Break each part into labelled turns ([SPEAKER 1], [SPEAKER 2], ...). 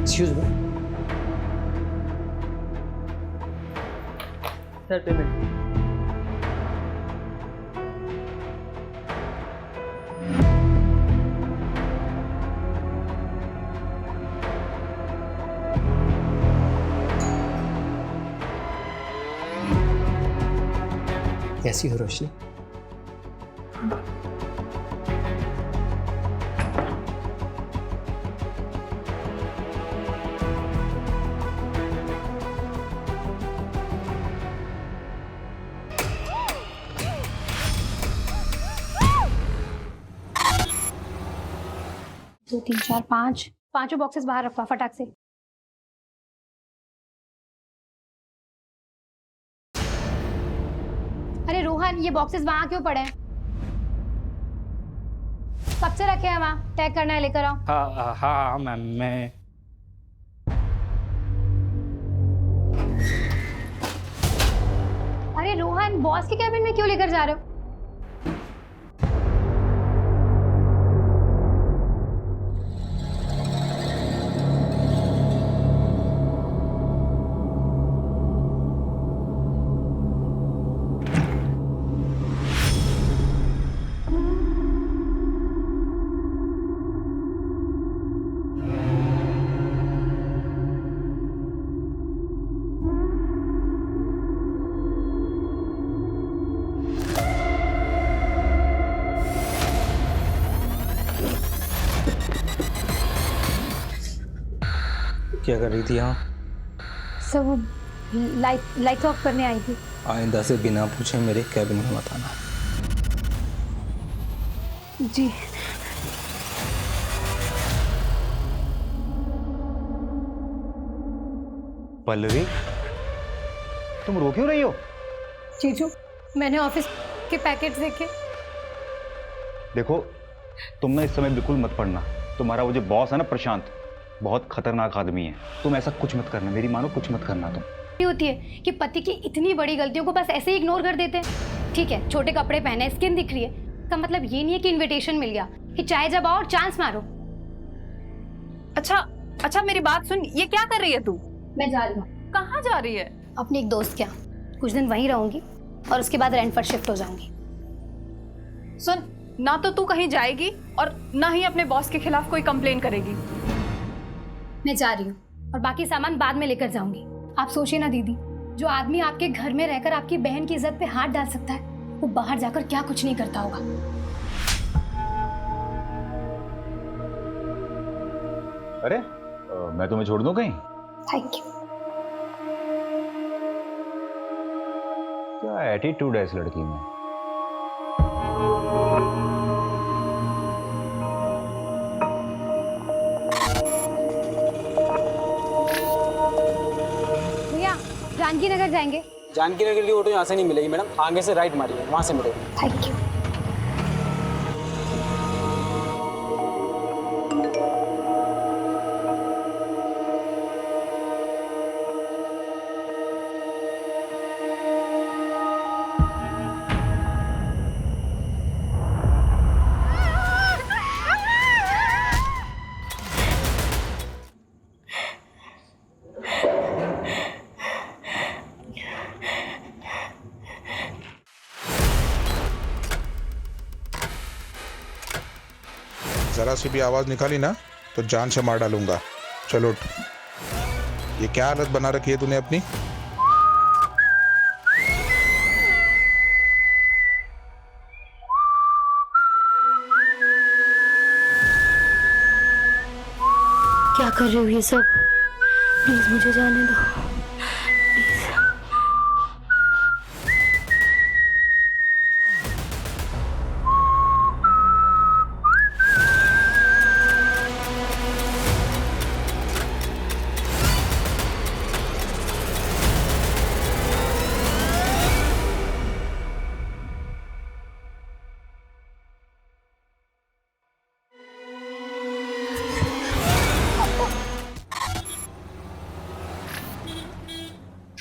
[SPEAKER 1] Excuse me sir, payment. कैसी हो रोशनी?
[SPEAKER 2] दो तीन चार पाँच, पांचों बॉक्सेस बाहर रखवा फटाक से। अरे रोहन, ये बॉक्सेस वहां क्यों पड़े हैं? कब से रखे हैं वहां? पैक करना है, लेकर आओ।
[SPEAKER 3] हाँ हाँ मैम, मैं
[SPEAKER 2] अरे रोहन, बॉस के कैबिन में क्यों लेकर जा रहे हो?
[SPEAKER 1] क्या कर रही थी यहाँ?
[SPEAKER 2] सब वो लाइट ऑफ करने आई थी।
[SPEAKER 1] आइंदा से बिना पूछे मेरे कैबिन में मत आना।
[SPEAKER 2] जी।
[SPEAKER 4] पल्लवी, तुम रो क्यों रही हो?
[SPEAKER 2] जीजू, मैंने ऑफिस के पैकेट्स देखे।
[SPEAKER 4] देखो, तुम ना इस समय बिल्कुल मत पढ़ना। तुम्हारा वो जो बॉस है ना प्रशांत, बहुत खतरनाक आदमी है। तुम ऐसा कुछ मत करना, मेरी मानो, कुछ मत करना तुम।
[SPEAKER 2] होती है कि पति की इतनी बड़ी गलतियों को बस ऐसे ही इग्नोर कर देते हैं। ठीक है, छोटे कपड़े पहने, स्किन दिख रही है, का मतलब ये नहीं है कि इनविटेशन मिल गया कि चाहे जब आओ और चांस मारो।
[SPEAKER 5] अच्छा मेरी बात सुन, ये क्या कर रही है तू?
[SPEAKER 2] मैं जा रही हूँ।
[SPEAKER 5] कहाँ जा रही है?
[SPEAKER 2] अपने एक दोस्त के यहाँ कुछ दिन वहीं रहूंगी और उसके बाद रेंट पर शिफ्ट हो जाऊंगी।
[SPEAKER 5] सुन, ना तो तू कहीं जाएगी और ना ही अपने बॉस के खिलाफ कोई कंप्लेन करेगी।
[SPEAKER 2] मैं जा रही हूँ और बाकी सामान बाद में लेकर जाऊंगी। आप सोचिए ना दीदी, जो आदमी आपके घर में रहकर आपकी बहन की इज्जत पे हाथ डाल सकता है, वो बाहर जाकर क्या कुछ नहीं करता होगा।
[SPEAKER 4] अरे मैं तुम्हें छोड़ दूं कहीं?
[SPEAKER 2] Thank you.
[SPEAKER 4] क्या एटीट्यूड है इस लड़की में।
[SPEAKER 2] भैया, जानकी नगर जाएंगे?
[SPEAKER 1] जानकी नगर के लिए ऑटो यहाँ से नहीं मिलेगी मैडम, आगे से राइट मारिए, वहाँ से मिलेगी।
[SPEAKER 2] Thank you.
[SPEAKER 6] जरा सी भी आवाज निकाली ना तो जान से मार डालूंगा। चलो उठ। ये क्या हालत बना रखी है तूने अपनी?
[SPEAKER 2] क्या कर रही हो ये सब? प्लीज मुझे जाने दो, प्लीज।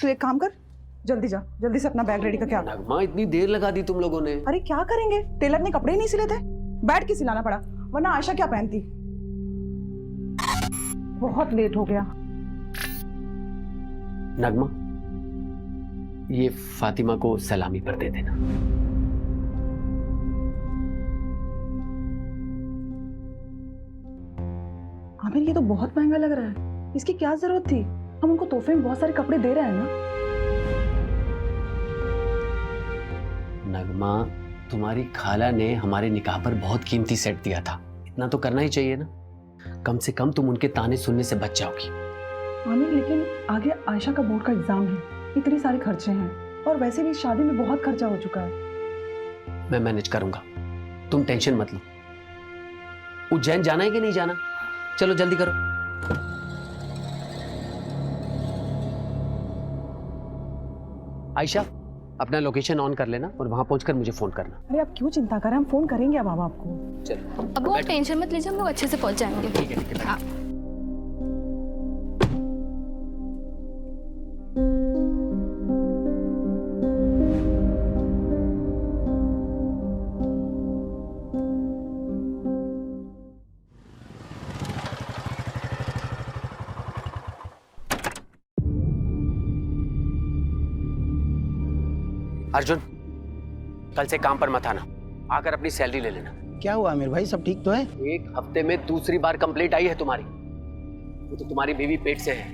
[SPEAKER 7] तू एक काम कर, जल्दी जा, जल्दी से अपना बैग रेडी करके आ।
[SPEAKER 8] नगमा, इतनी देर लगा दी तुम लोगों ने।
[SPEAKER 7] अरे क्या करेंगे, टेलर ने कपड़े ही नहीं सिले थे, बैठ के सिलाना पड़ा, वरना आयशा क्या पहनती। बहुत लेट हो गया।
[SPEAKER 8] नगमा, ये फातिमा को सलामी पर दे देना।
[SPEAKER 7] आमिर ये तो बहुत महंगा लग रहा है, इसकी क्या जरूरत थी? हम उनको तोहफे में बहुत सारे कपड़े दे रहे हैं ना।
[SPEAKER 8] नगमा, तुम्हारी खाला ने हमारे निकाह पर बहुत कीमती सेट दिया था, इतना तो करना ही चाहिए ना। कम से कम तुम उनके ताने सुनने से बच जाओगी।
[SPEAKER 7] आमिर लेकिन आगे आयशा का बोर्ड का एग्जाम है, इतने सारे खर्चे हैं, और वैसे भी शादी में बहुत खर्चा हो चुका है।
[SPEAKER 8] मैं मैनेज करूंगा, तुम टेंशन मत लो। उज्जैन जाना है कि नहीं जाना? चलो जल्दी करो। आयशा, अपना लोकेशन ऑन कर लेना और वहां पहुंचकर मुझे फोन करना।
[SPEAKER 7] अरे आप क्यों चिंता कर रहे हैं, हम फोन करेंगे अब आपको।
[SPEAKER 8] चलो
[SPEAKER 2] अब वो टेंशन मत लीजिए, हम लोग अच्छे से पहुंच जाएंगे।
[SPEAKER 8] ठीक है, ठीक है।
[SPEAKER 2] हाँ।
[SPEAKER 8] अर्जुन, कल से काम पर मत आना, आकर अपनी सैलरी ले लेना।
[SPEAKER 9] क्या हुआ आमिर भाई, सब ठीक तो है?
[SPEAKER 8] एक हफ्ते में दूसरी बार कंप्लेंट आई है तुम्हारी। वो तो तुम्हारी बीवी पेट से है,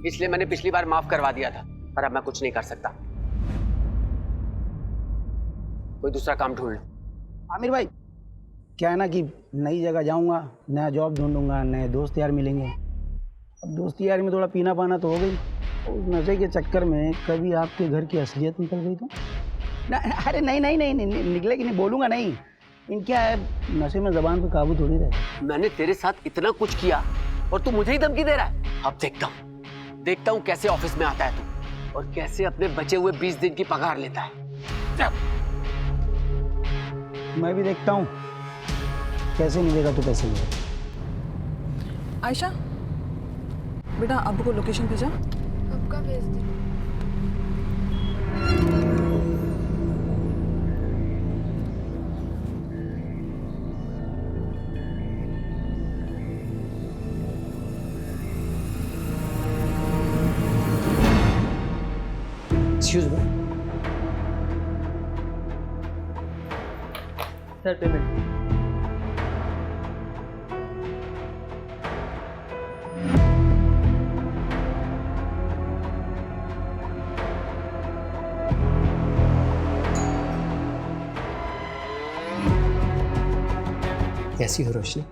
[SPEAKER 8] इसलिए मैंने पिछली बार माफ करवा दिया था, पर अब मैं कुछ नहीं कर सकता। कोई दूसरा काम ढूंढ लो।
[SPEAKER 9] आमिर भाई, क्या है ना कि नई जगह जाऊंगा, नया जॉब ढूंढूंगा, नए दोस्त यार मिलेंगे। अब दोस्ती यार में थोड़ा पीना पाना तो हो गई, उस नशे के चक्कर में कभी आपके घर की असलियत निकल गई तो ना। अरे नहीं नहीं नहीं, नहीं निकलेगी नहीं, बोलूँगा नहीं। इन क्या है, नशे में जबान पे काबू थोड़ी रहे।
[SPEAKER 8] मैंने तेरे साथ इतना कुछ किया और तू मुझे ही धमकी दे रहा है। अब देखता हूँ कैसे ऑफिस में आता है तू, और कैसे अपने बचे हुए 20 दिन की पगार लेता है।
[SPEAKER 9] मैं भी देखता हूँ कैसे मिलेगा तो पैसे मिलेगा।
[SPEAKER 7] आयशा बेटा, अब्बू को लोकेशन भेजा?
[SPEAKER 2] अब का भेज दे।
[SPEAKER 8] Excuse me sir, payment. कैसी हो रोशनी?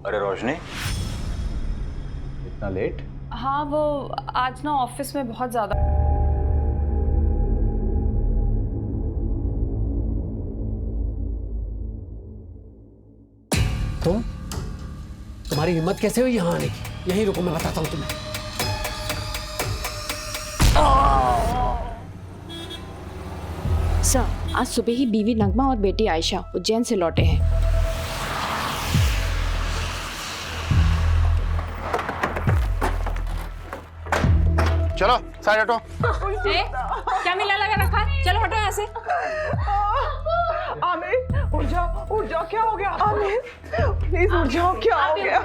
[SPEAKER 4] अरे रोशनी, इतना लेट?
[SPEAKER 5] हाँ, वो आज ना ऑफिस में बहुत ज्यादा।
[SPEAKER 8] तुम्हारी हिम्मत कैसे हुई यहाँ आने की? यहीं रुको, मैं बताता हूँ तुम्हें।
[SPEAKER 10] सर, आज सुबह ही बीवी नगमा और बेटी आयशा उज्जैन से लौटे हैं।
[SPEAKER 11] चलो साइड हटो।
[SPEAKER 5] क्या मिला लगा रखा? चलो हटो यहाँ से।
[SPEAKER 7] आमिर उठ जाओ, क्या हो गया? आमिर प्लीज उठ जाओ, क्या हो गया?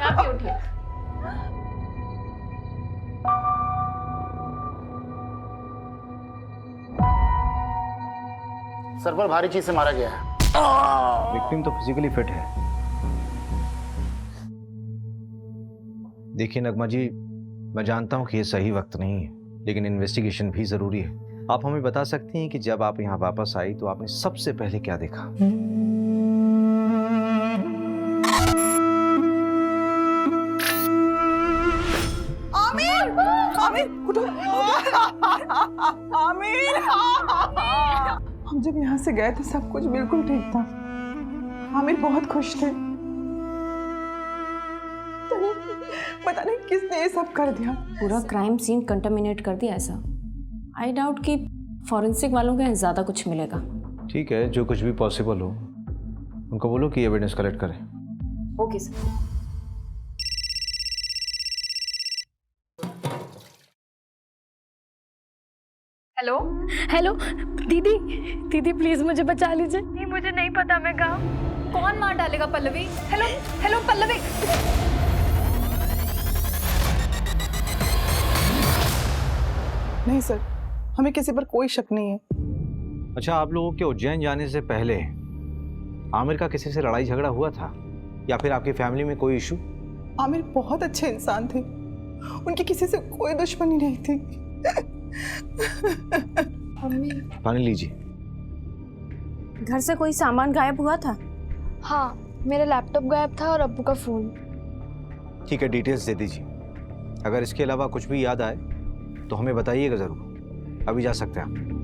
[SPEAKER 11] सर पर भारी चीज से मारा गया है।
[SPEAKER 4] विक्टिम तो फिजिकली फिट है।
[SPEAKER 12] देखिए नगमा जी, मैं जानता हूँ कि ये सही वक्त नहीं है, लेकिन इन्वेस्टिगेशन भी जरूरी है। आप हमें बता सकती हैं कि जब आप यहाँ वापस आई तो आपने सबसे पहले क्या देखा?
[SPEAKER 7] आमिर, आमिर उठो। आमिर, हम जब यहाँ से गए थे सब कुछ बिल्कुल ठीक था। आमिर बहुत खुश थे। पता नहीं किसने ये सब कर दिया।
[SPEAKER 10] पूरा क्राइम सीन कंटामिनेट कर दिया ऐसा। आई डाउट कि फॉरेंसिक वालों के यहाँ ज़्यादा कुछ मिलेगा।
[SPEAKER 12] ठीक है, जो कुछ भी पॉसिबल हो उनको बोलो कि एविडेंस कलेक्ट करें।
[SPEAKER 10] Okay sir.
[SPEAKER 5] हेलो।
[SPEAKER 2] हेलो दीदी, दीदी प्लीज मुझे बचा लीजिए। नहीं मुझे नहीं पता मैं कहाँ।
[SPEAKER 5] कौन मार डालेगा पल्लवी? Hello hello Pallavi.
[SPEAKER 7] नहीं सर, हमें किसी पर कोई शक नहीं है।
[SPEAKER 12] अच्छा, आप लोगों के उज्जैन जाने से पहले आमिर का किसी से लड़ाई झगड़ा हुआ था या फिर आपकी फैमिली में कोई इशू?
[SPEAKER 7] आमिर बहुत अच्छे इंसान थे, उनकी किसी से कोई दुश्मनी नहीं थी।
[SPEAKER 10] मम्मी,
[SPEAKER 12] पानी लीजिए।
[SPEAKER 10] घर से कोई सामान गायब हुआ था?
[SPEAKER 2] हाँ, मेरा लैपटॉप गायब था और अब्बू का फोन।
[SPEAKER 12] ठीक है, डिटेल्स दे दीजिए। अगर इसके अलावा कुछ भी याद आए तो हमें बताइएगा ज़रूर। अभी जा सकते हैं आप।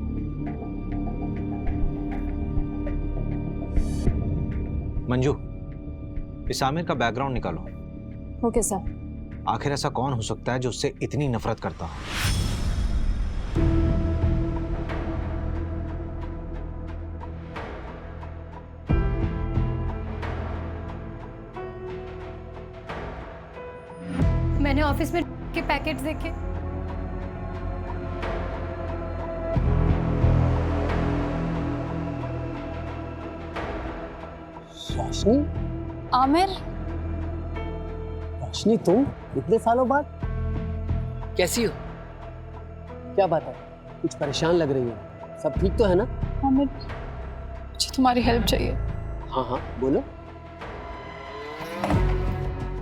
[SPEAKER 12] मंजू, इस आमिर का बैकग्राउंड निकालो।
[SPEAKER 10] Okay sir.
[SPEAKER 12] आखिर ऐसा कौन हो सकता है जो उससे इतनी नफरत करता हो?
[SPEAKER 2] मैंने ऑफिस में के पैकेट्स देखे।
[SPEAKER 8] रोशनी?
[SPEAKER 10] आमिर,
[SPEAKER 8] रोशनी तुम इतने सालों बाद कैसी हो? क्या बात है, कुछ परेशान लग रही हो। सब ठीक तो है ना?
[SPEAKER 5] आमिर, मुझे तुम्हारी हेल्प चाहिए।
[SPEAKER 8] हाँ हाँ बोलो।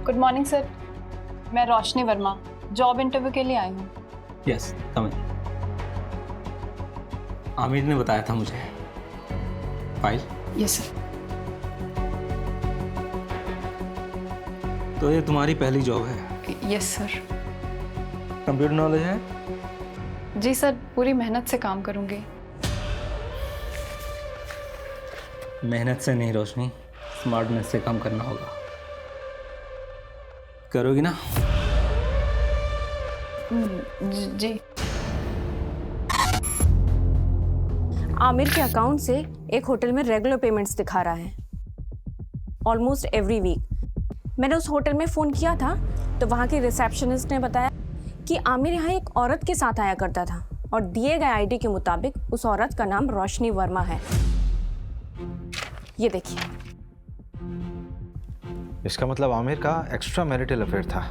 [SPEAKER 5] गुड मॉर्निंग सर, मैं रोशनी वर्मा जॉब इंटरव्यू के लिए आई हूँ।
[SPEAKER 3] यस, समझ। आमिर ने बताया था मुझे। फाइल?
[SPEAKER 5] Yes sir.
[SPEAKER 3] तो ये तुम्हारी पहली जॉब है?
[SPEAKER 5] Yes sir.
[SPEAKER 3] कंप्यूटर नॉलेज है?
[SPEAKER 5] जी सर, पूरी मेहनत से काम करूँगी।
[SPEAKER 3] मेहनत से नहीं रोशनी, स्मार्टनेस से काम करना होगा। करोगी ना?
[SPEAKER 5] जी।
[SPEAKER 10] आमिर के अकाउंट से एक होटल में रेगुलर पेमेंट्स दिखा रहा है, ऑलमोस्ट एवरी वीक। मैंने उस होटल में फ़ोन किया था तो वहाँ के रिसेप्शनिस्ट ने बताया कि आमिर यहाँ एक औरत के साथ आया करता था और दिए गए आईडी के मुताबिक उस औरत का नाम रोशनी वर्मा है। ये देखिए।
[SPEAKER 12] इसका मतलब आमिर का एक्स्ट्रा मैरिटल अफेयर था।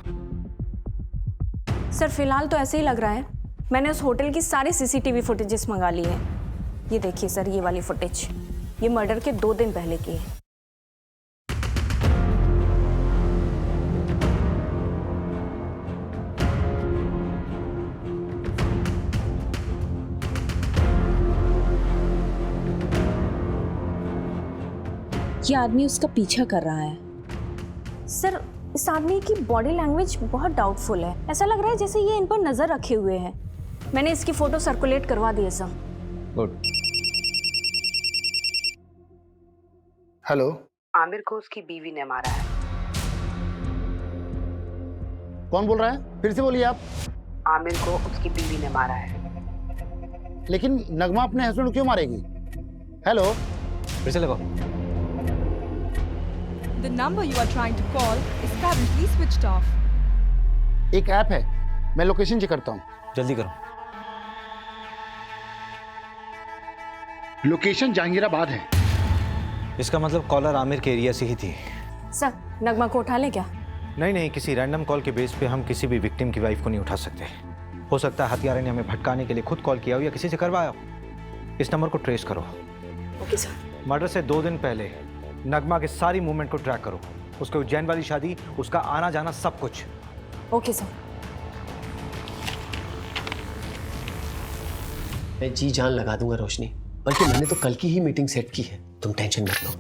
[SPEAKER 10] सर फिलहाल तो ऐसे ही लग रहा है। मैंने उस होटल की सारी सीसीटीवी फुटेजेस मंगा ली है। ये देखिए सर, ये वाली फुटेज, ये मर्डर के 2 दिन पहले की है। ये आदमी उसका पीछा कर रहा है। सर, इस आदमी की बॉडी लैंग्वेज बहुत डाउटफुल है। ऐसा लग रहा है जैसे ये इन पर नजर रखे हुए है। मैंने इसकी फोटो सर्कुलेट करवा दी है सर।
[SPEAKER 12] गुड।
[SPEAKER 11] हेलो।
[SPEAKER 8] आमिर को उसकी बीवी ने मारा है।
[SPEAKER 11] कौन बोल रहा है? फिर से बोलिए आप।
[SPEAKER 8] आमिर को उसकी बीवी ने मारा है।
[SPEAKER 11] लेकिन नगमा अपने हस्बैंड को क्यों मारेगी? हेलो।
[SPEAKER 12] फिर से लगाओ।
[SPEAKER 13] The number you are trying to call is currently switched off.
[SPEAKER 11] एक ऐप है, मैं लोकेशन चेक करता हूँ।
[SPEAKER 12] जल्दी करो।
[SPEAKER 11] लोकेशन जहांगीराबाद है।
[SPEAKER 12] इसका मतलब कॉलर आमिर के एरिया से ही थी।
[SPEAKER 10] सर, नगमा को उठा ले क्या?
[SPEAKER 12] नहीं, किसी रैंडम कॉल के बेस पे हम किसी भी विक्टिम की वाइफ को नहीं उठा सकते। हो सकता है हत्यारे ने हमें भटकाने के लिए खुद कॉल किया हो या किसी से करवाया हो। इस नंबर को ट्रेस करो।
[SPEAKER 10] Okay sir.
[SPEAKER 12] मर्डर से 2 दिन पहले नगमा के सारी मूवमेंट को ट्रैक करो। उसके उज्जैन वाली शादी, उसका आना जाना, सब कुछ।
[SPEAKER 10] Okay sir.
[SPEAKER 8] मैं जी जान लगा दूंगा रोशनी, बल्कि मैंने तो कल की ही मीटिंग सेट की है। तुम टेंशन मत लो,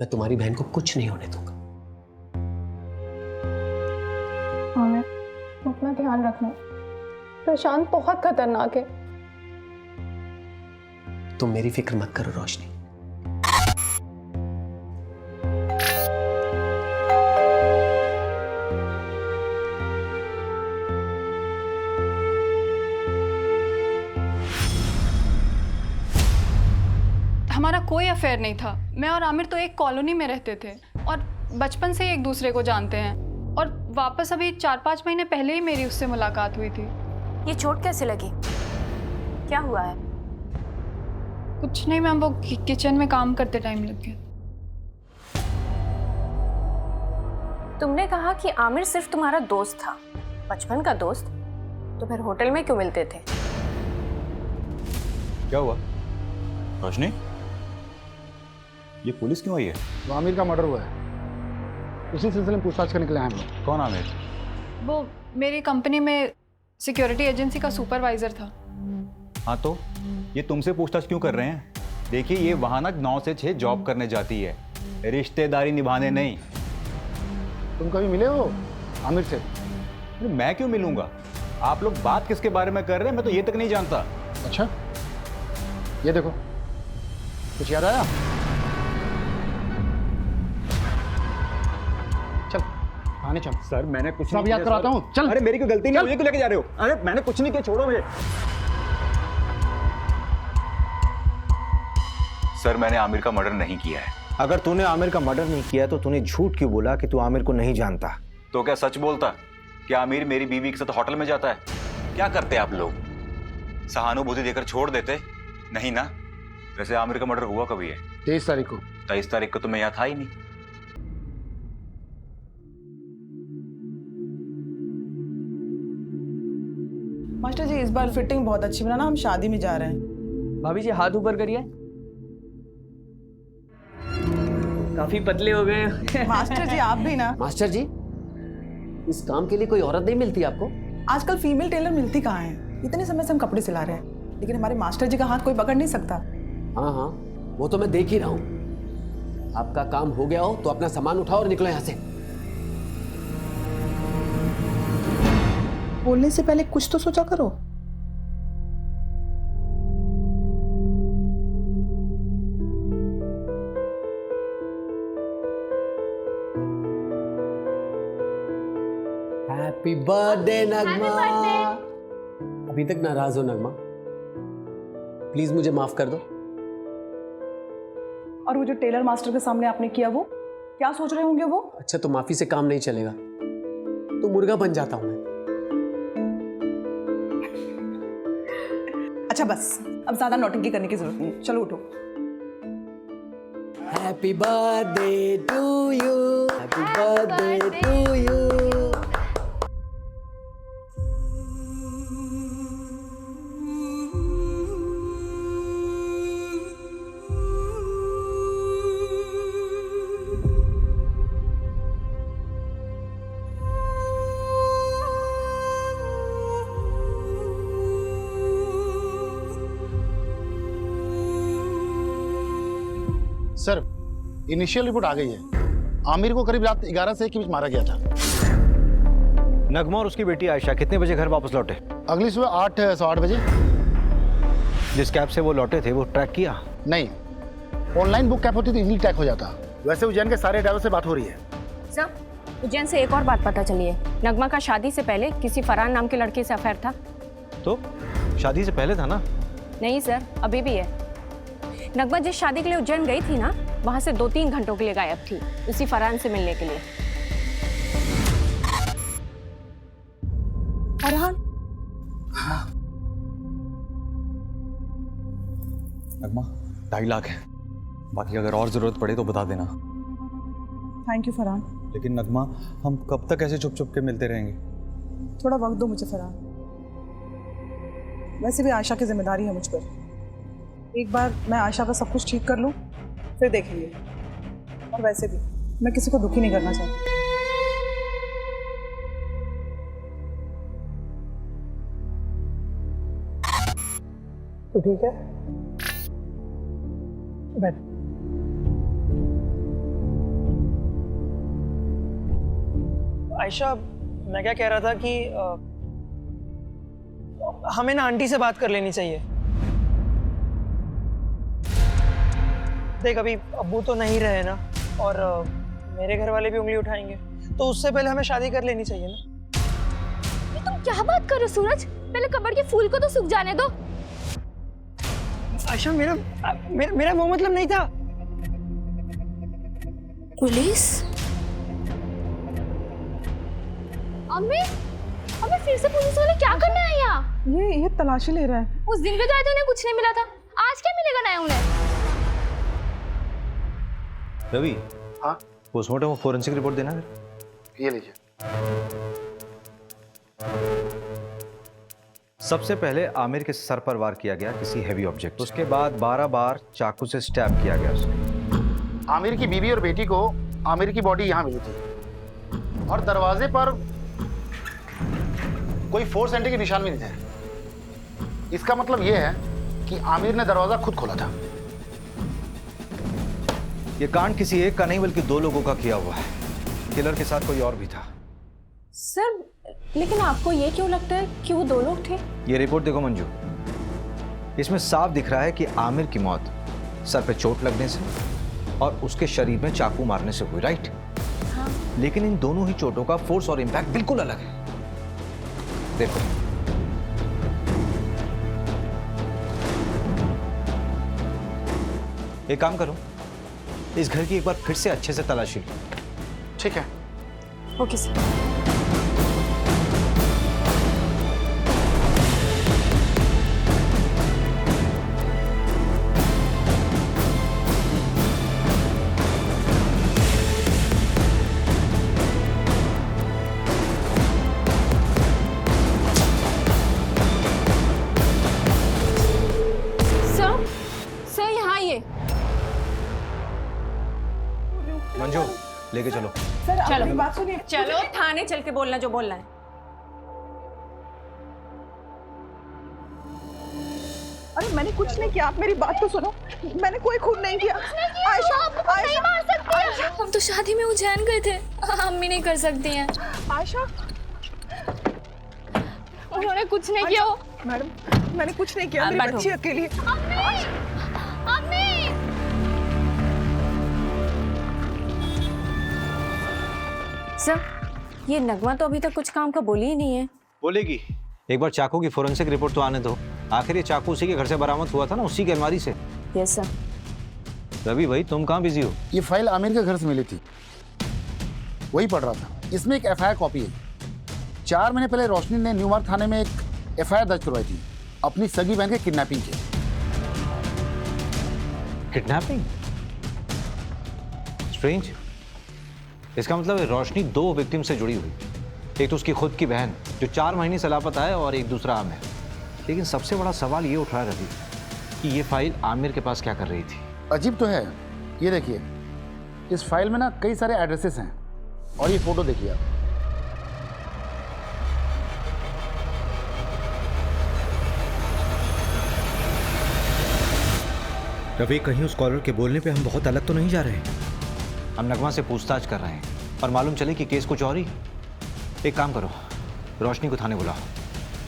[SPEAKER 8] मैं तुम्हारी बहन को कुछ नहीं होने दूंगा।
[SPEAKER 5] आमिर, अपना ध्यान रखना। प्रशांत बहुत खतरनाक है।
[SPEAKER 8] तुम मेरी फिक्र मत करो रोशनी।
[SPEAKER 5] हमारा कोई अफेयर नहीं था। मैं और आमिर तो एक कॉलोनी में रहते थे और बचपन से ही एक दूसरे को जानते हैं। और वापस अभी 4-5 महीने पहले ही मेरी उससे मुलाकात हुई थी।
[SPEAKER 10] ये चोट कैसे लगी? क्या हुआ है?
[SPEAKER 5] कुछ नहीं मैम, वो किचन में काम करते टाइम लग गया।
[SPEAKER 10] तुमने कहा कि आमिर सिर्फ तुम्हारा दोस्त था, बचपन का दोस्त, तो फिर होटल में क्यों मिलते थे?
[SPEAKER 4] क्या हुआ रोशनी? ये पुलिस क्यों आई है?
[SPEAKER 11] वो आमिर का मर्डर हुआ है, उसी सिलसिले में पूछताछ करने के लिए आए हम लोग।
[SPEAKER 4] कौन आमिर?
[SPEAKER 5] वो मेरी कंपनी में सिक्योरिटी एजेंसी का सुपरवाइजर था।
[SPEAKER 4] हाँ तो ये तुमसे पूछताछ क्यों कर रहे हैं? देखिए ये वहां ना 9 से 6 जॉब करने जाती है, रिश्तेदारी निभाने नहीं।
[SPEAKER 11] तुम कभी मिले हो आमिर से?
[SPEAKER 4] मैं क्यों मिलूंगा? आप लोग बात किसके बारे में कर रहे हैं मैं तो ये तक नहीं जानता।
[SPEAKER 11] अच्छा, ये देखो, कुछ याद आया? चल आने चल।
[SPEAKER 4] सर मैंने कुछ
[SPEAKER 11] सब याद कराता हूँ, चल।
[SPEAKER 4] अरे मेरी कोई गलती नहीं, मुझे क्यों लेके जा रहे हो? अरे मैंने कुछ नहीं किया, छोड़ो मुझे। सर मैंने आमिर का मर्डर नहीं किया है।
[SPEAKER 12] अगर तूने आमिर का मर्डर नहीं किया तो तूने झूठ क्यों बोला कि तू आमिर को नहीं जानता?
[SPEAKER 4] तो क्या सच बोलता? क्या आमिर मेरी बीवी के साथ होटल में जाता है? क्या करते आप लोग? सहानुभूति देकर छोड़ देते? नहीं ना। वैसे आमिर का मर्डर हुआ कभी है?
[SPEAKER 11] 23 तारीख को।
[SPEAKER 4] 23 तारीख को तो मैं यहाँ था ही नहीं।
[SPEAKER 7] मास्टर जी इस बार फिटिंग बहुत अच्छी बनाना, हम शादी में जा रहे हैं।
[SPEAKER 1] भाभी जी हाथ ऊपर करिए। काफी पतले हो गए।
[SPEAKER 7] मास्टर जी आप भी ना।
[SPEAKER 8] मास्टर जी, इस काम के लिए कोई औरत नहीं मिलती आपको?
[SPEAKER 7] आजकल फीमेल टेलर मिलती कहाँ है? इतने समय से हम कपड़े सिला रहे हैं, लेकिन हमारे मास्टर जी का हाथ कोई पकड़ नहीं सकता।
[SPEAKER 8] हाँ हाँ, वो तो मैं देख ही रहा हूँ। आपका काम हो गया हो तो अपना सामान उठाओ और निकलो यहाँ से।
[SPEAKER 7] बोलने से पहले कुछ तो सोचा करो।
[SPEAKER 8] हैप्पी बर्थडे नगमा। अभी तक नाराज हो नगमा? प्लीज मुझे माफ कर दो।
[SPEAKER 7] और वो जो टेलर मास्टर के सामने आपने किया, वो क्या सोच रहे होंगे वो?
[SPEAKER 8] अच्छा तो माफी से काम नहीं चलेगा, तो मुर्गा बन जाता हूं मैं।
[SPEAKER 7] अच्छा बस, अब ज्यादा नौटंकी करने की जरूरत नहीं है, चलो उठो।
[SPEAKER 8] Happy birthday to you, happy birthday to you.
[SPEAKER 11] Sir initial report आ गई है। आमिर को करीब रात 11 से 1 के बीच मारा गया था।
[SPEAKER 12] नगमा और उसकी बेटी आयशा कितने बजे घर वापस लौटे?
[SPEAKER 11] अगली सुबह 8 सवा 8 बजे।
[SPEAKER 12] जिस कैब से वो लौटे थे वो ट्रैक किया?
[SPEAKER 11] नहीं, ऑनलाइन बुक कैब होती तो इजीली ट्रैक हो जाता। वैसे उज्जैन के सारे ड्राइवर से बात हो रही है।
[SPEAKER 10] सर, उज्जैन से एक और बात पता चली है। नगमा का शादी से पहले किसी फरहान नाम के लड़के से अफेयर था।
[SPEAKER 12] तो शादी से पहले था ना?
[SPEAKER 10] नहीं सर, अभी भी है। नगमा जिस शादी के लिए उज्जैन गई थी ना, वहां से 2-3 घंटों के लिए गायब थी, उसी फरहान से मिलने के लिए।
[SPEAKER 7] फरहान?
[SPEAKER 4] नगमा 2.5 लाख है, बाकी अगर और जरूरत पड़े तो बता देना।
[SPEAKER 7] Thank you Farhan.
[SPEAKER 4] लेकिन नगमा हम कब तक ऐसे छुप छुप के मिलते रहेंगे?
[SPEAKER 7] थोड़ा वक्त दो मुझे फरहान। वैसे भी आयशा की जिम्मेदारी है मुझ पर। एक बार मैं आयशा का सब कुछ ठीक कर लूँ, फिर देखेंगे। और वैसे भी मैं किसी को दुखी नहीं करना चाहती। तो ठीक है, बैठ।
[SPEAKER 14] आयशा, मैं क्या कह रहा था कि हमें ना आंटी से बात कर लेनी चाहिए। देख अभी अब्बू तो नहीं रहे ना, और मेरे घर वाले भी उंगली उठाएंगे, तो उससे पहले हमें शादी कर लेनी चाहिए ना।
[SPEAKER 2] तुम क्या बात कर रहे हो सूरज? पहले कब्र के फूल को तो सूख जाने दो।
[SPEAKER 14] आयशा मेरा वो मतलब नहीं था।
[SPEAKER 2] पुलिस? अम्मी फिर से पुलिस वाले क्या करने आए यहाँ?
[SPEAKER 7] ये तलाशी ले रहा है।
[SPEAKER 2] उस दिन भी तो आए थे, उन्हें कुछ नहीं मिला था। आज क्या मिलेगा नया उन्हें?
[SPEAKER 12] रवि,
[SPEAKER 11] हाँ
[SPEAKER 12] पोस्टमार्टम और फोरेंसिक रिपोर्ट देना है।
[SPEAKER 11] ये लीजिए।
[SPEAKER 12] सबसे पहले आमिर के सर पर वार किया गया किसी हैवी ऑब्जेक्ट, उसके बाद 12 बार चाकू से स्टैब किया गया उसे।
[SPEAKER 11] आमिर की बीवी और बेटी को आमिर की बॉडी यहाँ मिली थी और दरवाजे पर कोई फोर्स एंट्री के निशान भी नहीं थे। इसका मतलब यह है कि आमिर ने दरवाजा खुद खोला था।
[SPEAKER 12] ये कांड किसी एक का नहीं बल्कि 2 लोगों का किया हुआ है। किलर के साथ कोई और भी था।
[SPEAKER 10] सर, लेकिन आपको ये क्यों लगता है कि वो 2 लोग थे?
[SPEAKER 12] ये रिपोर्ट देखो मंजू, इसमें साफ दिख रहा है कि आमिर की मौत सर पे चोट लगने से और उसके शरीर में चाकू मारने से हुई, राइट?
[SPEAKER 10] हाँ।
[SPEAKER 12] लेकिन इन दोनों ही चोटों का फोर्स और इम्पैक्ट बिल्कुल अलग है। देखो, एक काम करो, इस घर की एक बार फिर से अच्छे से तलाशी लो।
[SPEAKER 11] ठीक है।
[SPEAKER 10] Okay sir. सर यहाँ ये
[SPEAKER 12] मंजू, लेके चलो।
[SPEAKER 7] सर आप
[SPEAKER 10] चलो।
[SPEAKER 7] मेरी बात सुनिए।
[SPEAKER 10] चलो थाने चल के बोलना जो बोलना है।
[SPEAKER 7] अरे मैंने कुछ नहीं किया, आप मेरी बात तो सुनो। मैंने कोई खून नहीं किया। आयशा
[SPEAKER 2] नहीं मार सकती। हम तो शादी में उज्जैन गए थे, अम्मी नहीं कर सकती हैं।
[SPEAKER 7] आयशा,
[SPEAKER 2] उन्होंने कुछ नहीं किया।
[SPEAKER 7] मैडम मैंने कुछ नहीं किया, मेरी
[SPEAKER 10] बैठो।
[SPEAKER 7] बच्ची अकेली।
[SPEAKER 2] अम्मी
[SPEAKER 10] सर, ये नगमा तो अभी तक कुछ काम का बोली ही नहीं है।
[SPEAKER 12] बोलेगी। एक बार चाकू की फोरेंसिक रिपोर्ट तो आने दो। आखिर ये चाकू उसी के घर से बरामद हुआ था ना, उसी की अलमारी से।
[SPEAKER 10] Yes sir.
[SPEAKER 12] रवि भाई, तुम कहाँ बिजी हो?
[SPEAKER 11] ये फाइल आमिर के घर से मिली थी, वही पढ़ रहा था। इसमें एक एफआईआर कॉपी है। 4 महीने पहले रोशनी ने न्यू मार्ग थाने में एक एफआईआर दर्ज करवाई थी अपनी सगी बहन के किडनैपिंग की।
[SPEAKER 12] किडनैपिंग? स्ट्रेंज। इसका मतलब है रोशनी 2 विक्टिम से जुड़ी हुई। एक तो उसकी खुद की बहन जो 4 महीने से लापता है और एक दूसरा आमिर। लेकिन सबसे बड़ा सवाल ये उठ रहा है रवि कि ये फाइल आमिर के पास क्या कर रही थी?
[SPEAKER 11] अजीब तो है। ये देखिए, इस फाइल में ना कई सारे एड्रेसेस हैं और ये फोटो देखिए आप।
[SPEAKER 12] रवि, कहीं उस कॉलर के बोलने पे हम बहुत अलग तो नहीं जा रहे? हम नगमा से पूछताछ कर रहे हैं और मालूम चले कि केस कुछ और ही। एक काम करो, रोशनी को थाने बुलाओ।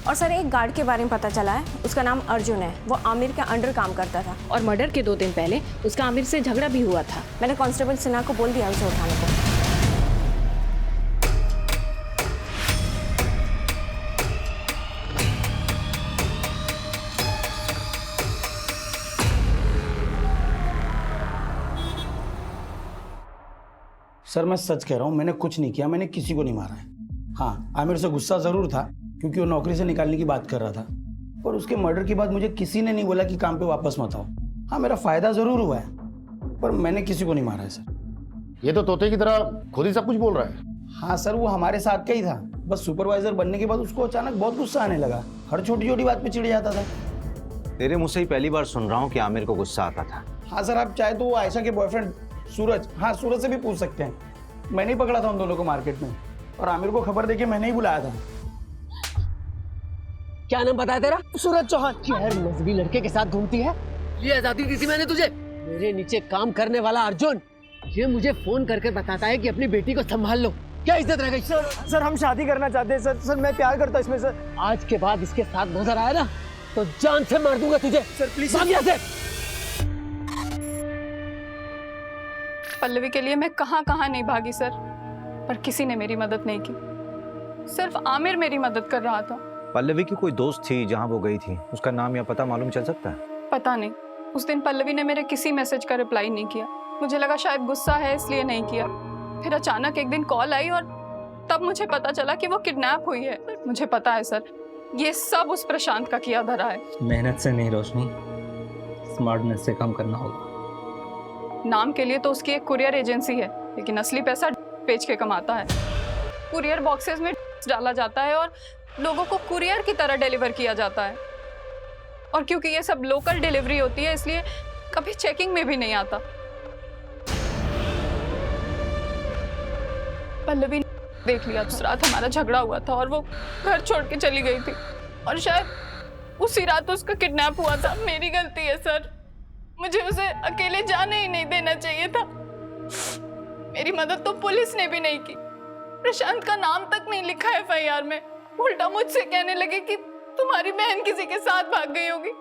[SPEAKER 10] और सर, एक गार्ड के बारे में पता चला है, उसका नाम अर्जुन है। वो आमिर के अंडर काम करता था और मर्डर के 2 दिन पहले उसका आमिर से झगड़ा भी हुआ था। मैंने कांस्टेबल सिन्हा को बोल दिया उसे उठाने को।
[SPEAKER 9] सर मैं सच कह रहा हूँ, मैंने कुछ नहीं किया, मैंने किसी को नहीं मारा है। हाँ, आमिर से गुस्सा ज़रूर था क्योंकि वो नौकरी से निकालने की बात कर रहा था, पर उसके मर्डर के बाद मुझे किसी ने नहीं बोला कि काम पे वापस मत आओ। हाँ, मेरा फ़ायदा ज़रूर हुआ है, पर मैंने किसी को नहीं मारा है सर।
[SPEAKER 11] ये तो तोते की तरह खुद ही सब कुछ बोल रहा है।
[SPEAKER 9] हाँ सर, वो हमारे साथ का ही था। बस सुपरवाइजर बनने के बाद उसको अचानक बहुत गुस्सा आने लगा। हर छोटी छोटी बात पे चिढ़ जाता था।
[SPEAKER 12] तेरे मुँह से ही पहली बार सुन रहा हूँ कि आमिर को गुस्सा आता था।
[SPEAKER 9] हाँ सर, आप चाहे तो वो आयशा के बॉयफ्रेंड सूरज, हाँ सूरज से भी पूछ सकते हैं। मैंने ही पकड़ा था उन दोनों को मार्केट में और आमिर को खबर देके मैंने ही बुलाया था।
[SPEAKER 8] क्या नाम बताया तेरा?
[SPEAKER 14] सूरज चौहान।
[SPEAKER 8] क्या मजहबी लड़के के साथ घूमती है? ये आजादी दी थी मैंने तुझे। मेरे नीचे काम करने वाला अर्जुन ये मुझे फोन करके बताता है कि अपनी बेटी को संभाल लो। क्या इज्जत रह गई?
[SPEAKER 14] सर हम शादी करना चाहते हैं सर। सर मैं प्यार करता हूँ इसमें सर।
[SPEAKER 8] आज के बाद इसके साथ नजर आया ना तो जान से मार दूंगा तुझे।
[SPEAKER 14] सर प्लीज
[SPEAKER 8] भाग यहाँ से।
[SPEAKER 5] पल्लवी के लिए मैं कहाँ कहाँ नहीं भागी सर, पर किसी ने मेरी मदद नहीं की। सिर्फ आमिर मेरी मदद कर रहा था।
[SPEAKER 12] पल्लवी की कोई दोस्त थी जहां वो गई थी, उसका नाम या पता मालूम चल सकता है?
[SPEAKER 5] पता नहीं, उस दिन पल्लवी ने मेरे किसी मैसेज का रिप्लाई नहीं किया। मुझे लगा शायद गुस्सा है इसलिए नहीं किया। फिर अचानक एक दिन कॉल आई और तब मुझे पता चला कि वो किडनैप हुई है। मुझे पता है सर, ये सब उस प्रशांत का किया धरा है।
[SPEAKER 3] मेहनत से नहीं रोशनी, स्मार्टनेस से काम करना होगा।
[SPEAKER 5] नाम के लिए तो उसकी एक कुरियर एजेंसी है, लेकिन असली पैसा बेच के कमाता है। कुरियर बॉक्सेस में डाला जाता है और लोगों को कुरियर की तरह डिलीवर किया जाता है। और क्योंकि ये सब लोकल डिलीवरी होती है इसलिए कभी चेकिंग में भी नहीं आता। पल्लवी ने देख लिया, उस रात हमारा झगड़ा हुआ था और वो घर छोड़ के चली गई थी और शायद उसी रात उसका किडनैप हुआ था। मेरी गलती है सर, मुझे उसे अकेले जाने ही नहीं देना चाहिए था। मेरी मदद तो पुलिस ने भी नहीं की। प्रशांत का नाम तक नहीं लिखा है एफआईआर में। उल्टा मुझसे कहने लगे कि तुम्हारी बहन किसी के साथ भाग गई होगी।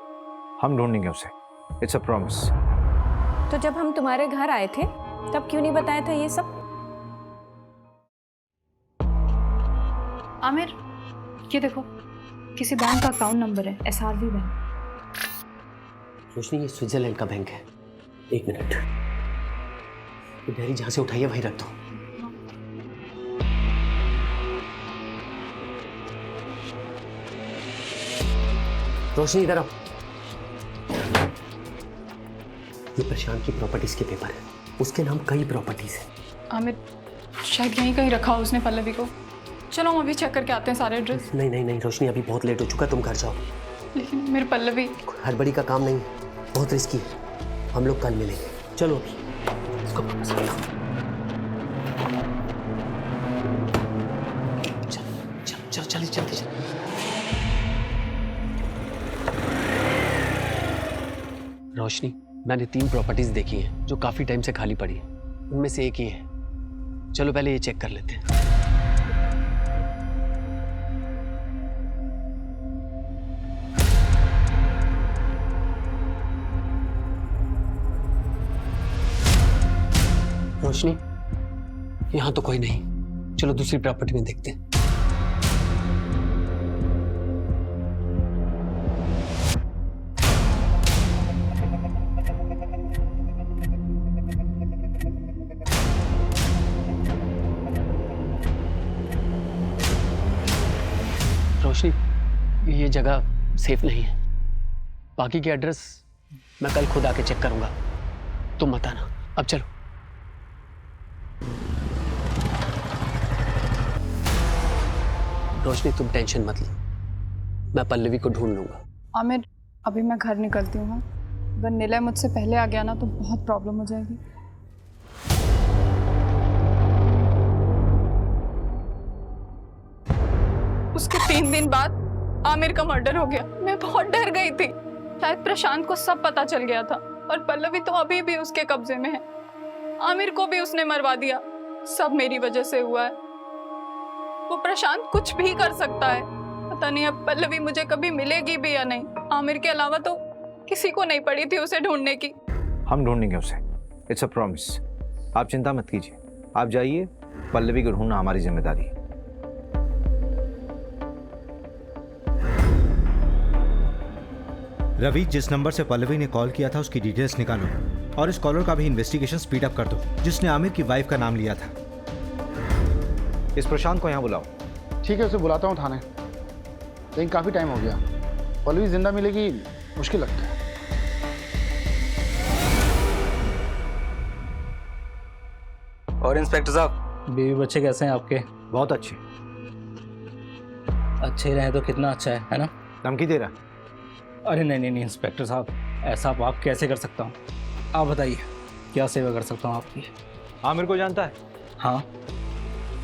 [SPEAKER 12] हम ढूंढेंगे उसे, इट्स अ प्रॉमिस।
[SPEAKER 10] तो जब हम तुम्हारे घर आए थे तब क्यों नहीं बताया था ये सब?
[SPEAKER 5] आमिर, ये देखो, किसी बैंक का अकाउंट नंबर है, SRV बैंक।
[SPEAKER 8] रोशनी, ये स्विट्जरलैंड का बैंक है। एक मिनट, ये डायरी जहां से उठाई है वहीं रख दो। रोशनी इधर आओ। ये प्रशांत की प्रॉपर्टीज के पेपर है, उसके नाम कई प्रॉपर्टीज है।
[SPEAKER 5] आमिर, शायद यहीं कहीं रखा हो उसने पल्लवी को। चलो हम अभी चेक करके आते हैं सारे एड्रेस।
[SPEAKER 8] नहीं नहीं नहीं रोशनी, अभी बहुत लेट हो चुका, तुम घर जाओ।
[SPEAKER 5] लेकिन मेरी पल्लवी।
[SPEAKER 8] हड़बड़ी का काम नहीं, बहुत रिस्की है। हम लोग कल मिलेंगे, चलो अभी इसको वापस रखो। चल जल्दी जल्दी। रोशनी, मैंने 3 प्रॉपर्टीज देखी हैं जो काफी टाइम से खाली पड़ी हैं। उनमें से एक ही है। चलो पहले ये चेक कर लेते हैं। रोशनी, यहां तो कोई नहीं। चलो दूसरी प्रॉपर्टी में देखते हैं। रोशनी, ये जगह सेफ नहीं है। बाकी के एड्रेस मैं कल खुद आके चेक करूंगा, तुम मत आना। अब चलो। रोशनी, तुम टेंशन मत लो, मैं पल्लवी को ढूंढ लूंगा।
[SPEAKER 5] आमिर, अभी मैं घर निकलती हूँ। अगर निलय मुझसे पहले आ गया ना तो बहुत प्रॉब्लम हो जाएगी। उसके 3 दिन बाद आमिर का मर्डर हो गया। मैं बहुत डर गई थी, शायद प्रशांत को सब पता चल गया था और पल्लवी तो अभी भी उसके कब्जे में है। आमिर को भी उसने मरवा दिया। सब मेरी वजह से हुआ है। वो प्रशांत कुछ भी कर सकता है। पता नहीं अब पल्लवी मुझे कभी मिलेगी भी या नहीं। आमिर के अलावा तो किसी को नहीं पड़ी थी उसे ढूंढने की।
[SPEAKER 12] हम ढूंढेंगे उसे, इट्स अ प्रॉमिस। आप चिंता मत कीजिए, आप जाइए, पल्लवी को ढूंढना हमारी जिम्मेदारी है।
[SPEAKER 15] रवि, जिस नंबर से पल्लवी ने कॉल किया था उसकी डिटेल्स निकालो और इस कॉलर का भी इन्वेस्टिगेशन स्पीड अप कर दो, जिसने आमिर की वाइफ का नाम लिया था।
[SPEAKER 12] इस प्रशांत को यहाँ बुलाओ।
[SPEAKER 11] ठीक है, उसे बुलाता हूँ थाने, लेकिन काफ़ी टाइम हो गया। पल्लवी जिंदा मिलेगी मुश्किल लगता है।
[SPEAKER 3] और इंस्पेक्टर साहब, बीवी बच्चे कैसे हैं आपके?
[SPEAKER 12] बहुत अच्छे।
[SPEAKER 3] अच्छे रहे तो कितना अच्छा है ना?
[SPEAKER 12] धमकी दे रहा?
[SPEAKER 3] अरे नहीं इंस्पेक्टर साहब, ऐसा आप कैसे कर सकता हूँ? आप बताइए क्या सेवा कर सकता हूँ आपकी?
[SPEAKER 12] आमिर को जानता है?
[SPEAKER 3] हाँ,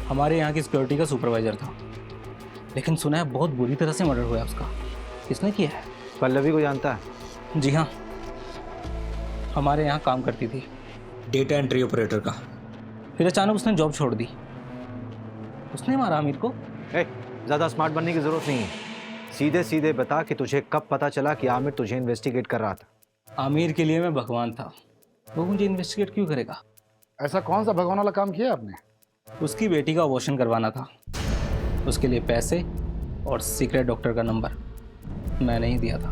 [SPEAKER 3] हमारे यहाँ की सिक्योरिटी का सुपरवाइजर था, लेकिन सुना है बहुत बुरी तरह से मर्डर हुआ है उसका। किसने किया है?
[SPEAKER 12] पल्लवी को जानता है?
[SPEAKER 3] जी हाँ, हमारे यहाँ काम करती थी, डेटा एंट्री ऑपरेटर का। फिर अचानक उसने जॉब छोड़ दी। उसने मारा आमिर को।
[SPEAKER 12] ज़्यादा स्मार्ट बनने की ज़रूरत नहीं है, सीधे सीधे बता कि तुझे कब पता चला कि आमिर तुझे इन्वेस्टिगेट कर रहा था।
[SPEAKER 3] आमिर के लिए मैं भगवान था, वो मुझे इन्वेस्टिगेट क्यों करेगा?
[SPEAKER 11] ऐसा कौन सा भगवान वाला काम किया आपने?
[SPEAKER 3] उसकी बेटी का अबॉर्शन करवाना था, उसके लिए पैसे और सीक्रेट डॉक्टर का नंबर मैंने ही दिया था।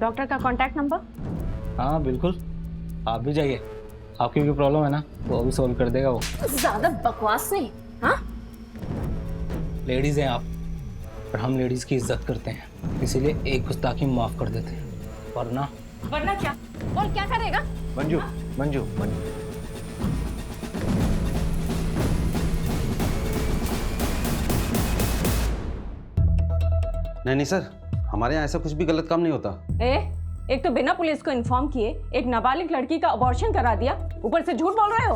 [SPEAKER 10] डॉक्टर का कॉन्टैक्ट नंबर?
[SPEAKER 3] हाँ बिल्कुल, आप भी जाइए, आपकी भी प्रॉब्लम है ना वो अभी सॉल्व कर देगा वो।
[SPEAKER 10] ज्यादा बकवास नहीं। हाँ,
[SPEAKER 3] लेडीज़ हैं आप, पर हम लेडीज़ की इज्जत करते हैं, इसीलिए एक गुस्ताखी माफ़ कर देते हैं, वरना
[SPEAKER 10] क्या? और क्या करेगा?
[SPEAKER 12] मंजू मंजू मंजू,
[SPEAKER 16] नहीं सर, हमारे यहाँ ऐसा कुछ भी गलत काम नहीं होता।
[SPEAKER 10] एक तो बिना पुलिस को इन्फॉर्म किए एक नाबालिग लड़की का अबॉर्शन करा दिया, ऊपर से झूठ बोल रहे हो।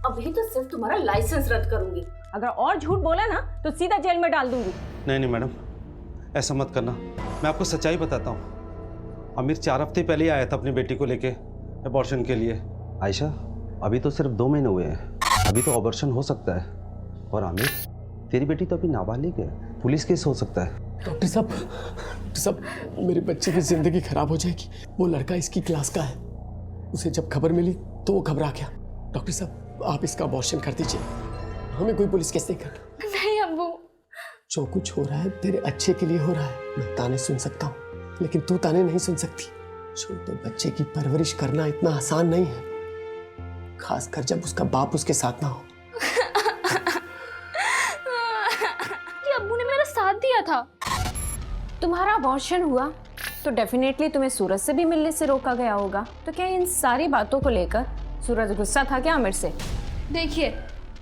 [SPEAKER 10] अभी तो सिर्फ तुम्हारा लाइसेंस रद्द करूंगी, अगर और झूठ बोला ना तो सीधा जेल में डाल दूंगी।
[SPEAKER 16] नहीं मैडम, ऐसा मत करना, मैं आपको सच्चाई बताता हूँ। आमिर 4 हफ्ते पहले ही आया था अपनी बेटी को लेके अबॉर्शन के लिए। आयशा, अभी तो सिर्फ 2 महीने हुए हैं, अभी तो अबॉर्शन हो सकता है। और आमिर, तेरी बेटी तो अभी नाबालिग है, पुलिस केस हो सकता है।
[SPEAKER 17] डॉक्टर साहब, मेरे बच्चे की जिंदगी खराब हो जाएगी। वो लड़का इसकी क्लास का है, उसे जब खबर मिली तो वो घबरा गया। डॉक्टर साहब, आप इसका अबॉर्शन कर दीजिए, हमें कोई पुलिस केस नहीं करना।
[SPEAKER 5] नहीं अब्बू,
[SPEAKER 17] जो कुछ हो रहा है तेरे अच्छे के लिए हो रहा है। मैं ताने सुन सकता हूँ, लेकिन तू ताने नहीं सुन सकती। छोटे बच्चे की परवरिश करना इतना आसान नहीं है, खासकर जब उसका बाप उसके साथ ना हो।
[SPEAKER 5] अब्बू ने मेरा साथ दिया था।
[SPEAKER 10] तुम्हारा अबॉर्शन हुआ तो डेफिनेटली तुम्हें सूरज से भी मिलने से रोका गया होगा, तो क्या इन सारी बातों को लेकर सूरज गुस्सा था क्या आमिर से?
[SPEAKER 2] देखिए,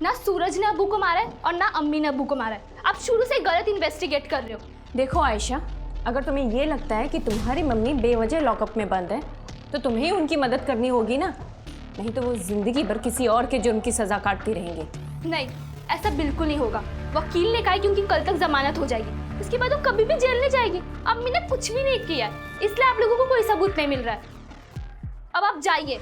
[SPEAKER 2] ना सूरज ने अब्बू को मारा है और ना अम्मी ने अब्बू को मारा है। आप शुरू से गलत इन्वेस्टिगेट कर रहे हो।
[SPEAKER 10] देखो आयशा, अगर तुम्हें ये लगता है कि तुम्हारी मम्मी बेवजह लॉकअप में बंद है तो तुम्हें ही उनकी मदद करनी होगी ना, नहीं तो वो जिंदगी भर किसी और के जुर्म की सजा काटती रहेंगी।
[SPEAKER 2] नहीं, ऐसा बिल्कुल नहीं होगा। वकील ने कहा कि उनकी कल तक जमानत हो जाएगी, उसके बाद वो कभी भी जेल नहीं जाएगी। अम्मी ने कुछ भी नहीं किया है, इसलिए आप लोगों को कोई सबूत नहीं मिल रहा है। अब आप जाइए।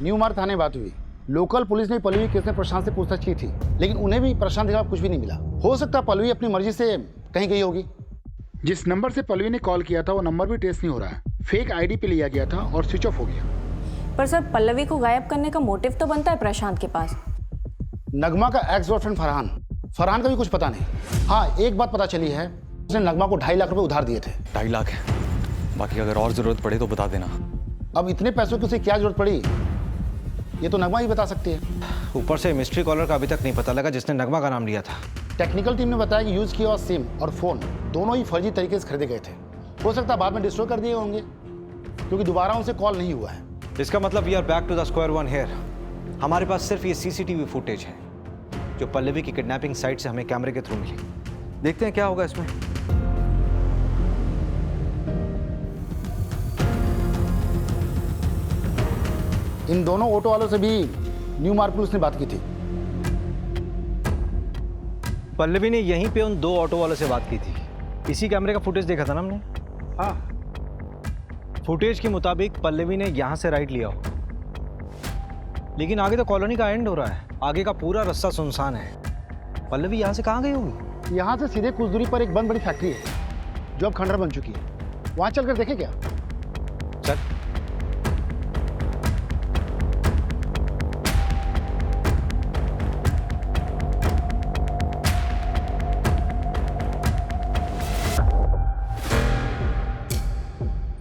[SPEAKER 11] न्यू मार्ग थाने बात हुई, लोकल पुलिस ने पल्लवी केस में प्रशांत से पूछताछ की थी, लेकिन उन्हें भी प्रशांत के खिलाफ कुछ भी नहीं मिला। हो सकता है पल्लवी अपनी मर्जी से कहीं गई होगी।
[SPEAKER 6] जिस नंबर से पल्लवी ने कॉल किया था वो नंबर भी ट्रेस नहीं हो रहा है, फेक आईडी पे लिया गया था और स्विच ऑफ हो गया।
[SPEAKER 10] पर सर, पल्लवी को गायब करने का मोटिव तो बनता है प्रशांत के पास।
[SPEAKER 11] नगमा का एक्स गर्लफ्रेंड फरहान का भी कुछ पता नहीं। हाँ, एक बात पता चली है, उसने नगमा को 2.5 लाख रुपए उधार दिए थे।
[SPEAKER 4] 2.5 लाख है, बाकी अगर और जरूरत पड़े तो बता देना।
[SPEAKER 11] अब इतने पैसों की उसे क्या जरूरत पड़ी, ये तो नगमा ही बता सकती है।
[SPEAKER 12] ऊपर से मिस्ट्री कॉलर का अभी तक नहीं पता लगा जिसने नगमा का नाम लिया था।
[SPEAKER 11] टेक्निकल टीम ने बताया कि यूज किया हुआ सिम और फोन दोनों ही फर्जी तरीके से खरीदे गए थे। हो सकता है बाद में डिस्ट्रॉय कर दिए होंगे, क्योंकि दोबारा उनसे कॉल नहीं हुआ है।
[SPEAKER 12] इसका मतलब we are back to the square one here. हमारे पास सिर्फ ये सीसीटीवी फुटेज है जो पल्लवी की किडनैपिंग साइट से हमें कैमरे के थ्रू मिली। देखते हैं क्या होगा इसमें।
[SPEAKER 11] इन दोनों ऑटो वालों से भी न्यू मार्ग पुलिस ने बात की थी।
[SPEAKER 12] पल्लवी ने यहीं पे उन 2 ऑटो वालों से बात की थी। इसी कैमरे का फुटेज देखा था ना हमने। हाँ, फुटेज के मुताबिक पल्लवी ने यहाँ से राइट लिया हो, लेकिन आगे तो कॉलोनी का एंड हो रहा है, आगे का पूरा रास्ता सुनसान है। पल्लवी यहाँ से कहाँ गई होगी?
[SPEAKER 11] यहाँ से सीधे कुछ दूरी पर एक बंद बड़ी फैक्ट्री है जो अब खंडर बन चुकी है, वहाँ चलकर देखें क्या?
[SPEAKER 12] चल।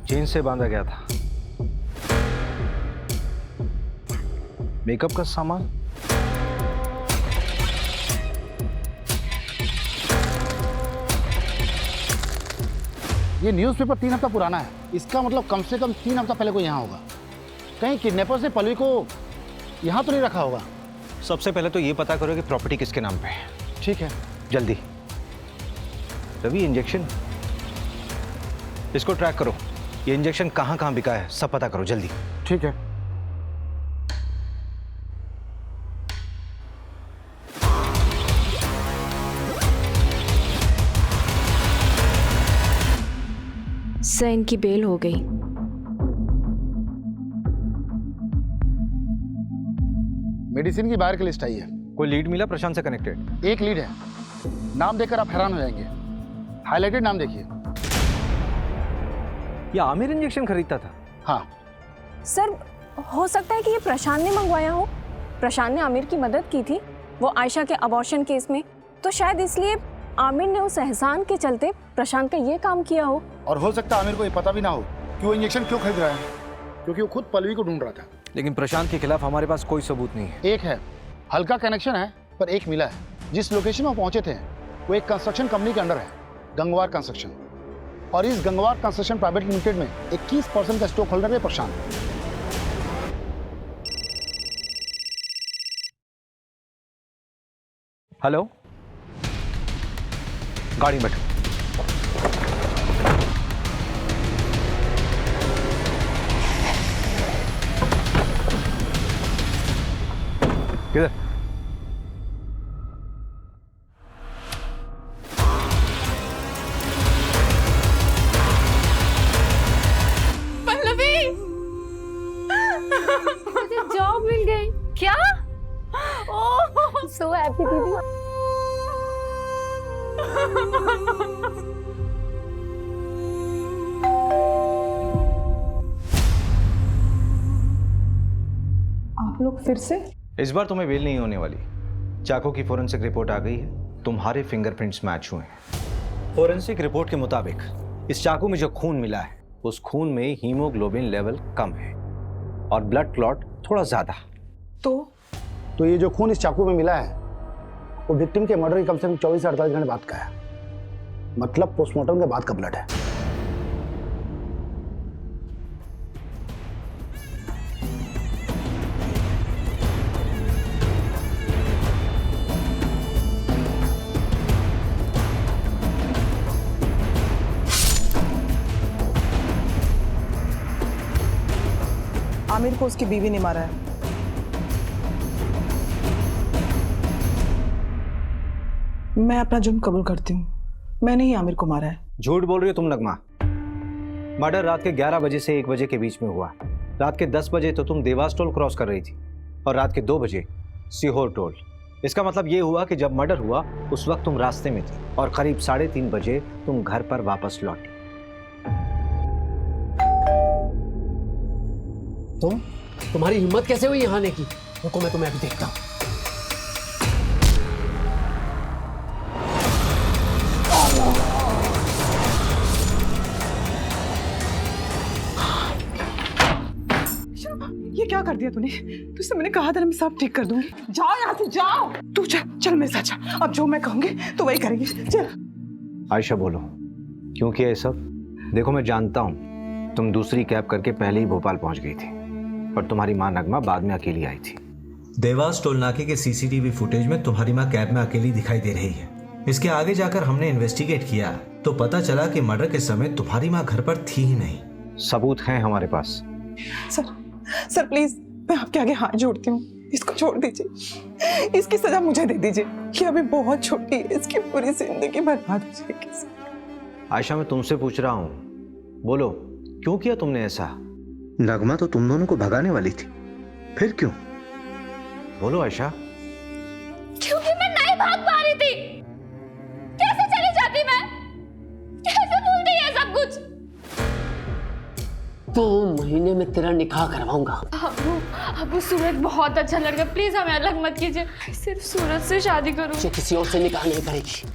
[SPEAKER 12] चेन से बांधा गया था। मेकअप का सामान,
[SPEAKER 11] ये न्यूज़पेपर 3 हफ्ता पुराना है, इसका मतलब कम से कम 3 हफ्ता पहले कोई यहाँ होगा। कहीं किडनैपर्स ने पल्लवी को यहाँ तो नहीं रखा होगा।
[SPEAKER 12] सबसे पहले तो ये पता करो कि प्रॉपर्टी किसके नाम पे है।
[SPEAKER 11] ठीक है,
[SPEAKER 12] जल्दी। रवि, इंजेक्शन, इसको ट्रैक करो। ये इंजेक्शन कहाँ कहाँ बिका है सब पता करो जल्दी।
[SPEAKER 11] ठीक है।
[SPEAKER 10] सर, इनकी बेल हो गई।
[SPEAKER 11] मेडिसिन की बाहर की लिस्ट आई है।
[SPEAKER 12] कोई लीड मिला प्रशांत से कनेक्टेड?
[SPEAKER 11] एक लीड है, नाम देखकर आप हैरान हो जाएंगे। हाईलाइटेड नाम देखिए।
[SPEAKER 12] ये आमिर इंजेक्शन खरीदता था?
[SPEAKER 11] हाँ
[SPEAKER 10] सर, हो सकता है कि ये प्रशांत ने मंगवाया हो। प्रशांत ने आमिर की मदद की थी वो आयशा के अबॉर्शन केस में, तो शायद इसलिए आमिर ने उस एहसान के चलते प्रशांत का ये काम किया हो।
[SPEAKER 11] और हो सकता है आमिर को ये पता भी ना हो कि वो इंजेक्शन क्यों खरीद रहा है, क्योंकि वो खुद पल्लवी को ढूंढ रहा था।
[SPEAKER 12] लेकिन प्रशांत के खिलाफ हमारे पास कोई सबूत नहीं है।
[SPEAKER 11] एक है, हल्का कनेक्शन है, पर एक मिला है। जिस लोकेशन में पहुंचे थे वो एक कंस्ट्रक्शन कंपनी के अंडर है, गंगवार कंस्ट्रक्शन। और इस गंगवार कंस्ट्रक्शन प्राइवेट लिमिटेड में 21% का स्टॉक होल्डर है प्रशांत।
[SPEAKER 12] हेलो, गाड़ी में बैठो। किधर?
[SPEAKER 5] पल्लवी,
[SPEAKER 2] मुझे जॉब मिल गई।
[SPEAKER 5] क्या? ओह,
[SPEAKER 2] सो हैप्पी दीदी।
[SPEAKER 7] आप लोग फिर से?
[SPEAKER 12] इस बार तुम्हें बेल नहीं होने वाली। चाकू की फोरेंसिक रिपोर्ट आ गई है, तुम्हारे फिंगरप्रिंट्स मैच हुए हैं। फोरेंसिक रिपोर्ट के मुताबिक इस चाकू में जो खून मिला है उस खून में हीमोग्लोबिन लेवल कम है और ब्लड क्लॉट थोड़ा ज्यादा।
[SPEAKER 9] तो ये जो खून इस चाकू में मिला है वो विक्टिम के मर्डर के कम से कम 24 से 48 घंटे बाद का है, मतलब पोस्टमार्टम के बाद का ब्लड है।
[SPEAKER 7] आमिर को उसकी बीवी ने मारा है। मैं अपना जुर्म कबूल करती हूँ, मैंने ही आमिर को मारा है।
[SPEAKER 12] झूठ बोल रही हो तुम नगमा। मर्डर रात के 11 बजे से 1 बजे के बीच में हुआ। रात के 10 बजे तो तुम देवास टोल क्रॉस कर रही थी और रात के 2 बजे सीहोर टोल। इसका मतलब ये हुआ कि जब मर्डर हुआ उस वक्त तुम रास्ते में थी और करीब 3:30 बजे तुम घर पर वापस लौटी।
[SPEAKER 8] तुम्हारी हिम्मत कैसे हुई यहाँ आने की? रुको, मैं तुम्हें अभी देखता हूँ।
[SPEAKER 7] ये क्या कर दिया तूने? तुझसे मैंने कहा था ना मैं सब ठीक कर दूंगी। जाओ यहाँ से, जाओ। तू चल मेरे साथ जा। अब जो मैं कहूंगी तो वही करेंगे। चल।
[SPEAKER 12] आयशा बोलो, क्यों किया ये सब? देखो मैं जानता हूँ तुम दूसरी कैब करके पहले ही भोपाल पहुंच गई थी और तुम्हारी माँ नगमा बाद में अकेली आई थी।
[SPEAKER 15] देवास टोल नाके के सीसीटीवी फुटेज में तुम्हारी माँ कैब में अकेली दिखाई दे रही है। इसके आगे जाकर हमने इन्वेस्टिगेट किया तो पता चला कि मर्डर के समय तुम्हारी माँ घर पर थी ही नहीं।
[SPEAKER 12] सबूत हैं हमारे पास।
[SPEAKER 7] सर प्लीज, मैं आपके आगे हाथ जोड़ती हूँ, इसको छोड़ दीजिए। इसकी सजा मुझे दे दीजिए। ये अभी बहुत छोटी है, इसकी पूरी जिंदगी बर्बाद हो जाएगी।
[SPEAKER 12] आयशा मैं तुमसे पूछ रहा हूँ, बोलो क्यों किया तुमने ऐसा?
[SPEAKER 15] नगमा तो तुम दोनों को भगाने वाली थी, फिर क्यों?
[SPEAKER 12] बोलो आयशा।
[SPEAKER 2] क्योंकि मैं नहीं भाग पा रही थी। कैसे चली जाती मैं? कैसे भूलती है सब कुछ?
[SPEAKER 8] 2 महीने में तेरा निकाह करवाऊंगा।
[SPEAKER 5] अबू सूरज बहुत अच्छा लड़का, प्लीज हमें अलग मत कीजिए। सिर्फ सूरज से शादी करूंगी।
[SPEAKER 8] किसी और से निकाह नहीं करेगी।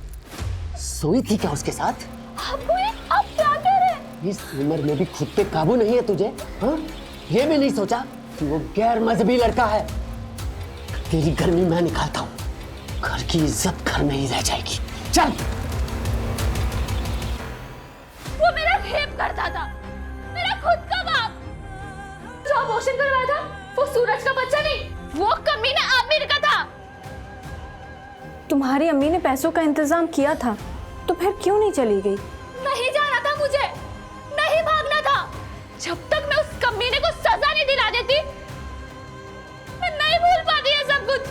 [SPEAKER 8] सोई थी क्या उसके साथ?
[SPEAKER 2] अबू आप क्या कह रहे हैं?
[SPEAKER 8] इस उम्र में भी खुद पे काबू नहीं है तुझे? हाँ? ये भी नहीं सोचा कि वो गैर मजहबी लड़का है। तेरी गर्मी मैं निकालता हूँ, घर की इज्जत घर में ही रह जाएगी। चल।
[SPEAKER 2] वो मेरा रेप करता था, मेरा खुद का बाप। जो अबॉर्शन करवाया था वो सूरज का बच्चा नहीं, वो कमीना आमिर का था।
[SPEAKER 10] तुम्हारी अम्मी ने पैसों का इंतजाम किया था तो फिर क्यों नहीं चली गई?
[SPEAKER 2] नहीं जाना था मुझे, नहीं भागना था। जब तक मैं उस कमीने को सजा नहीं दिला देती मैं नहीं भूल पाती है सब कुछ।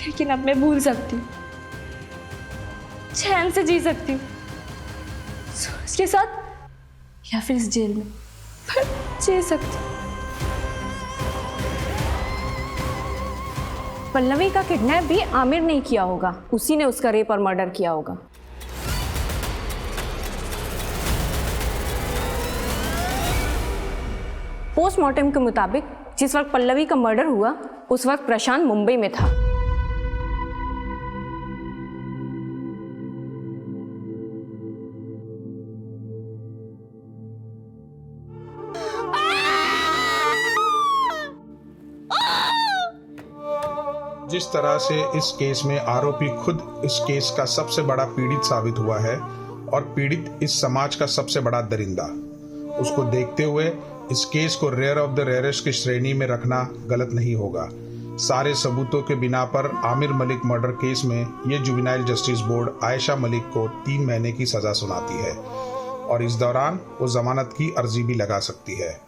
[SPEAKER 2] लेकिन अब मैं भूल सकती हूँ, चैन से जी सकती हूँ, सूरज के साथ या फिर इस जेल में, पर जी सकती हूँ।
[SPEAKER 10] पल्लवी का किडनैप भी आमिर ने किया होगा, उसी ने उसका रेप और मर्डर किया होगा। पोस्टमार्टम के मुताबिक जिस वक्त पल्लवी का मर्डर हुआ उस वक्त प्रशांत मुंबई में था।
[SPEAKER 6] जिस तरह से इस केस में आरोपी खुद इस केस का सबसे बड़ा पीड़ित साबित हुआ है और पीड़ित इस समाज का सबसे बड़ा दरिंदा, उसको देखते हुए इस केस को रेयर ऑफ द रेयरेस्ट की श्रेणी में रखना गलत नहीं होगा। सारे सबूतों के बिना पर आमिर मलिक मर्डर केस में ये juvenile justice board Ayesha Malik को 3 महीने की सजा सुनाती है और इस दौरान वो जमानत की अर्जी भी लगा सकती है।